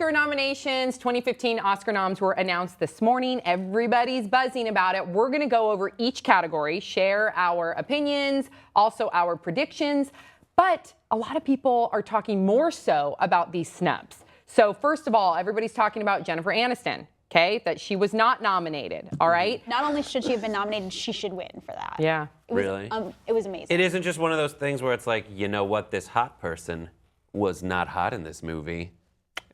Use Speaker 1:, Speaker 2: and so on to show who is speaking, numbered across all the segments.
Speaker 1: Oscar nominations, 2015 Oscar noms were announced this morning. Everybody's buzzing about it. We're going to go over each category, share our opinions, also our predictions. But a lot of people are talking more so about these snubs. So first of all, everybody's talking about Jennifer Aniston, okay, that she was not nominated, all right?
Speaker 2: Not only should she have been nominated, she should win for that.
Speaker 1: Yeah.
Speaker 3: Really?
Speaker 2: It was amazing.
Speaker 3: It isn't just one of those things where it's like, you know what, this hot person was not hot in this movie,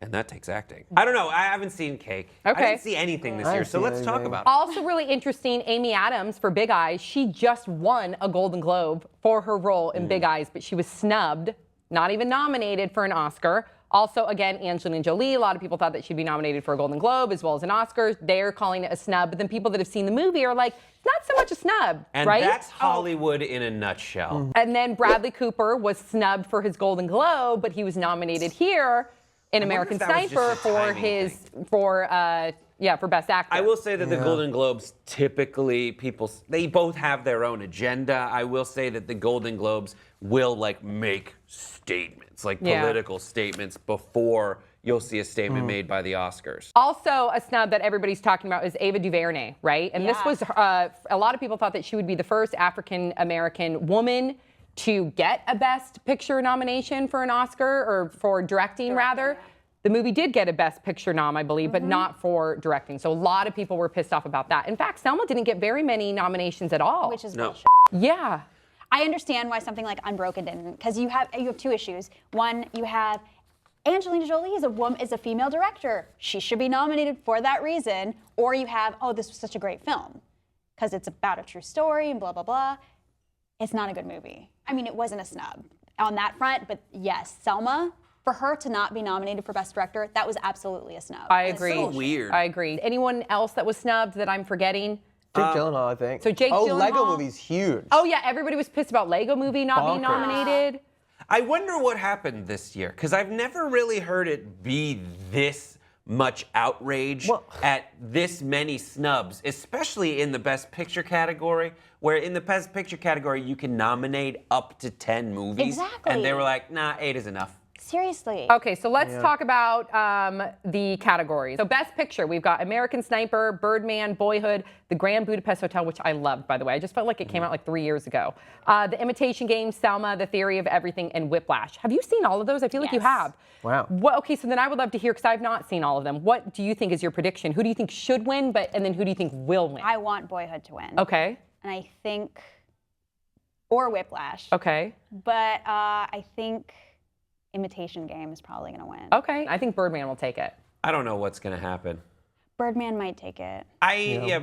Speaker 3: and that takes acting. I don't know. I haven't seen Cake.
Speaker 1: Okay.
Speaker 3: I didn't see anything this year, so let's talk about it.
Speaker 1: Also really interesting, Amy Adams for Big Eyes. She just won a Golden Globe for her role in Big Eyes, but she was snubbed, not even nominated for an Oscar. Also, again, Angelina Jolie. A lot of people thought that she'd be nominated for a Golden Globe as well as an Oscar. They're calling it a snub, but then people that have seen the movie are like, not so much a snub,
Speaker 3: And
Speaker 1: right?
Speaker 3: that's Hollywood in a nutshell.
Speaker 1: And then Bradley Cooper was snubbed for his Golden Globe, but he was nominated here in American Sniper for Best Actor.
Speaker 3: I will say that the Golden Globes typically they both have their own agenda. I will say that the Golden Globes will make statements, political statements before you'll see a statement made by the Oscars.
Speaker 1: Also, a snub that everybody's talking about is Ava DuVernay, right? And this was, a lot of people thought that she would be the first African-American woman to get a Best Picture nomination for an Oscar, or for directing, rather. The movie did get a Best Picture nom, I believe, but not for directing. So a lot of people were pissed off about that. In fact, Selma didn't get very many nominations at all.
Speaker 2: Which is bullshit.
Speaker 1: Yeah.
Speaker 2: I understand why something like Unbroken didn't, because you have two issues. One, you have Angelina Jolie is a female director. She should be nominated for that reason. Or you have, oh, this was such a great film, because it's about a true story and blah, blah, blah. It's not a good movie. I mean, it wasn't a snub on that front, but yes, Selma, for her to not be nominated for Best Director, that was absolutely a snub.
Speaker 1: I agree.
Speaker 3: So weird.
Speaker 1: I agree. Anyone else that was snubbed that I'm forgetting?
Speaker 4: Jake Gyllenhaal, I think.
Speaker 1: So Jake Gyllenhaal.
Speaker 4: Lego Movie's huge.
Speaker 1: Oh yeah, everybody was pissed about Lego Movie not being nominated.
Speaker 3: I wonder what happened this year, because I've never really heard it be this much outrage at this many snubs, especially in the Best Picture category, where in the Best Picture category you can nominate up to 10 movies.
Speaker 2: Exactly.
Speaker 3: And they were like, nah, 8 is enough.
Speaker 2: Seriously.
Speaker 1: Okay, so let's talk about the categories. So Best Picture, we've got American Sniper, Birdman, Boyhood, The Grand Budapest Hotel, which I loved, by the way. I just felt like it came out 3 years ago. The Imitation Game, Selma, The Theory of Everything, and Whiplash. Have you seen all of those? I feel like you have.
Speaker 4: Wow.
Speaker 1: Okay, so then I would love to hear, because I've not seen all of them. What do you think is your prediction? Who do you think should win, and then who do you think will win?
Speaker 2: I want Boyhood to win.
Speaker 1: Okay.
Speaker 2: And I think, or Whiplash.
Speaker 1: Okay.
Speaker 2: But I think Imitation Game is probably going to win.
Speaker 1: Okay. I think Birdman will take it.
Speaker 3: I don't know what's going to happen.
Speaker 2: Birdman might take it.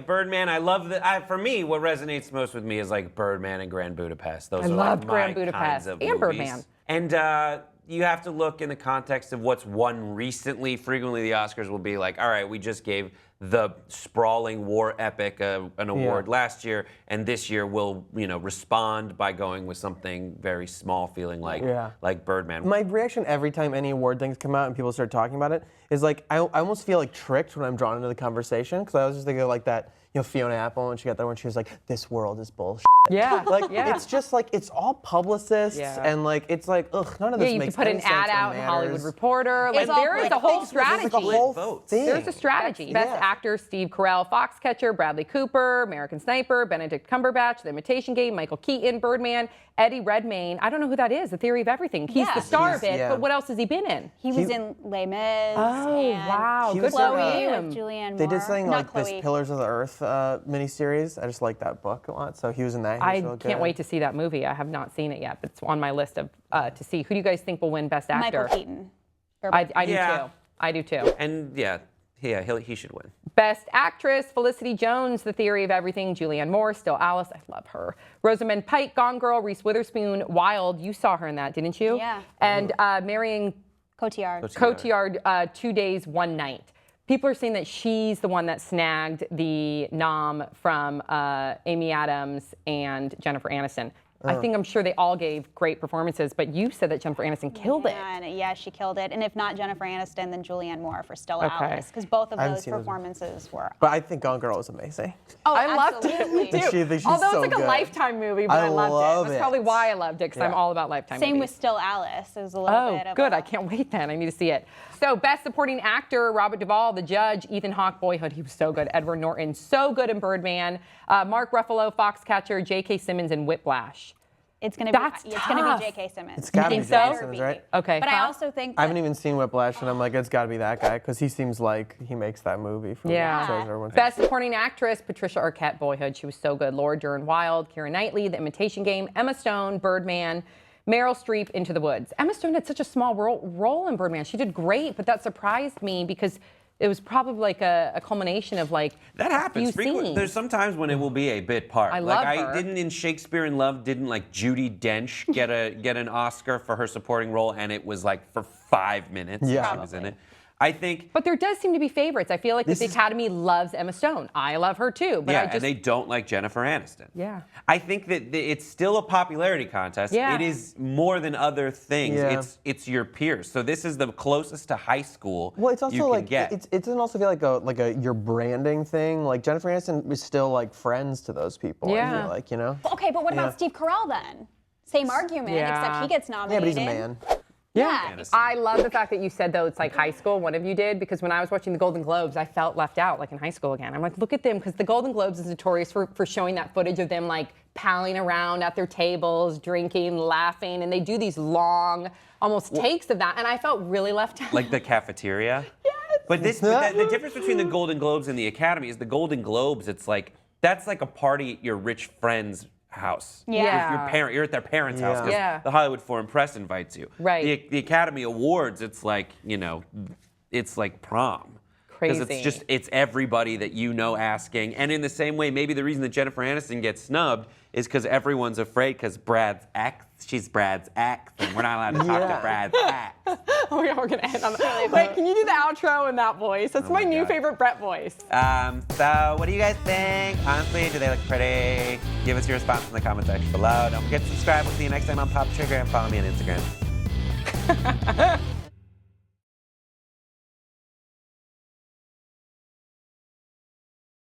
Speaker 3: Birdman. I love that. For me, what resonates most with me is Birdman and Grand Budapest. Those
Speaker 1: I
Speaker 3: are
Speaker 1: loved
Speaker 3: my
Speaker 1: Grand
Speaker 3: kinds
Speaker 1: Budapest
Speaker 3: of
Speaker 1: and
Speaker 3: movies.
Speaker 1: Birdman.
Speaker 3: And you have to look in the context of what's won recently. Frequently, the Oscars will be like, all right, we just gave the sprawling war epic an award last year, and this year we'll respond by going with something very small, feeling like Birdman.
Speaker 4: My reaction every time any award things come out and people start talking about it is I almost feel tricked when I'm drawn into the conversation, because I was just thinking that Fiona Apple when she got there when she was like, this world is bullshit.
Speaker 1: Yeah.
Speaker 4: It's just it's all publicists and it's ugh, none of this makes sense.
Speaker 1: Yeah, you can put an ad out in Hollywood Reporter. There is a whole strategy.
Speaker 4: There's a whole thing.
Speaker 1: There's a strategy. Best Actor, Steve Carell, Foxcatcher, Bradley Cooper, American Sniper, Benedict Cumberbatch, The Imitation Game, Michael Keaton, Birdman, Eddie Redmayne. I don't know who that is. The Theory of Everything. He's the star of it, but what else has he been in?
Speaker 2: He was in Les Mis.
Speaker 1: Oh, wow.
Speaker 4: He
Speaker 1: Good
Speaker 4: was
Speaker 1: for
Speaker 2: Chloe
Speaker 1: him.
Speaker 2: with Julianne
Speaker 4: They did
Speaker 2: Moore.
Speaker 4: something
Speaker 2: Not
Speaker 4: this
Speaker 2: Chloe.
Speaker 4: Pillars of the Earth miniseries. I just like that book a lot. So he was in that.
Speaker 1: I
Speaker 4: really
Speaker 1: can't wait to see that movie. I have not seen it yet, but it's on my list of to see. Who do you guys think will win Best Actor?
Speaker 2: Michael Keaton.
Speaker 1: I do too. I do too.
Speaker 3: And he should win.
Speaker 1: Best Actress, Felicity Jones, The Theory of Everything, Julianne Moore, Still Alice, I love her. Rosamund Pike, Gone Girl, Reese Witherspoon, Wild, you saw her in that, didn't you?
Speaker 2: Yeah.
Speaker 1: And Marion Cotillard, 2 Days, One Night. People are saying that she's the one that snagged the nom from Amy Adams and Jennifer Aniston. I think I'm sure they all gave great performances, but you said that Jennifer Aniston killed it.
Speaker 2: Yeah, she killed it. And if not Jennifer Aniston, then Julianne Moore for Stella Alice, because both of
Speaker 4: I haven't
Speaker 2: those
Speaker 4: seen those.
Speaker 2: performances were.
Speaker 4: But I think Gone Girl is amazing.
Speaker 2: Oh,
Speaker 1: I loved
Speaker 2: absolutely.
Speaker 1: it too.
Speaker 4: She's
Speaker 1: Although
Speaker 4: so
Speaker 1: it's like a
Speaker 4: good.
Speaker 1: Lifetime movie, but I loved
Speaker 4: love
Speaker 1: it. That's
Speaker 4: it.
Speaker 1: probably why I loved it, because I'm
Speaker 4: Yeah.
Speaker 1: all about Lifetime
Speaker 2: Same
Speaker 1: movies.
Speaker 2: with Still Alice. It was a little bit of
Speaker 1: Good.
Speaker 2: a-
Speaker 1: I can't wait then. I need to see it. So, Best Supporting Actor, Robert Duvall, The Judge, Ethan Hawke, Boyhood. He was so good. Edward Norton, so good in Birdman. Mark Ruffalo, Foxcatcher, J.K. Simmons in Whiplash.
Speaker 2: It's gonna
Speaker 1: That's
Speaker 2: be. It's gonna
Speaker 1: tough.
Speaker 2: be J.K. Simmons.
Speaker 4: It's gotta
Speaker 1: think
Speaker 4: be
Speaker 1: so?
Speaker 4: J.K. Simmons, right?
Speaker 1: Okay.
Speaker 2: But I also think
Speaker 4: I haven't
Speaker 2: that-
Speaker 4: even seen Whiplash, and I'm like, it's got to be that guy because he seems like he makes that movie. For
Speaker 1: Yeah.
Speaker 4: shows everyone.
Speaker 1: Best Supporting Actress, Patricia Arquette, Boyhood. She was so good. Laura Dern Wild, Keira Knightley, The Imitation Game, Emma Stone, Birdman, Meryl Streep, Into the Woods. Emma Stone had such a small role in Birdman. She did great, but that surprised me because it was probably like a culmination of like
Speaker 3: That happens
Speaker 1: few
Speaker 3: frequently.
Speaker 1: scenes.
Speaker 3: There's sometimes when it will be a bit part.
Speaker 1: I love
Speaker 3: like
Speaker 1: her.
Speaker 3: I didn't in Shakespeare in Love, didn't like Judi Dench get an Oscar for her supporting role, and it was like for 5 minutes
Speaker 4: Yeah.
Speaker 3: she was in it. I think.
Speaker 1: But there does seem to be favorites. I feel like that the Academy loves Emma Stone. I love her too, but
Speaker 3: Yeah,
Speaker 1: I just
Speaker 3: and they don't like Jennifer Aniston.
Speaker 1: Yeah.
Speaker 3: I think that it's still a popularity contest.
Speaker 1: Yeah.
Speaker 3: It is more than other things.
Speaker 4: Yeah.
Speaker 3: It's your peers. So this is the closest to high school
Speaker 4: Well, it's also
Speaker 3: you can
Speaker 4: like
Speaker 3: get.
Speaker 4: it doesn't also feel like a your branding thing. Like Jennifer Aniston is still like friends to those people. I
Speaker 1: Yeah.
Speaker 4: feel like, you know.
Speaker 2: Okay, but what
Speaker 4: Yeah.
Speaker 2: about Steve Carell then? Same argument,
Speaker 1: Yeah.
Speaker 2: except he gets
Speaker 4: Yeah,
Speaker 2: nominated.
Speaker 4: but he's a man.
Speaker 2: Yeah.
Speaker 1: I love the fact that you said though it's like high school. One of you did, because when I was watching the Golden Globes, I felt left out, like in high school again. I'm like, look at them, because the Golden Globes is notorious for showing that footage of them like palling around at their tables, drinking, laughing, and they do these long, almost takes of that, and I felt really left out.
Speaker 3: Like the cafeteria. Yes. But the difference between the Golden Globes and the Academy is the Golden Globes. It's like that's like a party at your rich friend's house.
Speaker 2: Yeah.
Speaker 3: With your parent, you're at their parents' house because
Speaker 1: Yeah.
Speaker 3: the Hollywood Foreign Press invites you.
Speaker 1: Right.
Speaker 3: The Academy Awards, it's like it's like prom. Because
Speaker 1: Crazy.
Speaker 3: it's everybody that you know asking. And in the same way, maybe the reason that Jennifer Aniston gets snubbed is because everyone's afraid because she's Brad's ex, and we're not allowed to talk to Brad's ex.
Speaker 1: Oh yeah, we're gonna end on that. Wait, can you do the outro in that voice? That's my new
Speaker 3: God.
Speaker 1: favorite Brett voice.
Speaker 3: So what do you guys think? Honestly, do they look pretty? Give us your response in the comment section below. Don't forget to subscribe. We'll see you next time on Pop Trigger, and follow me on Instagram.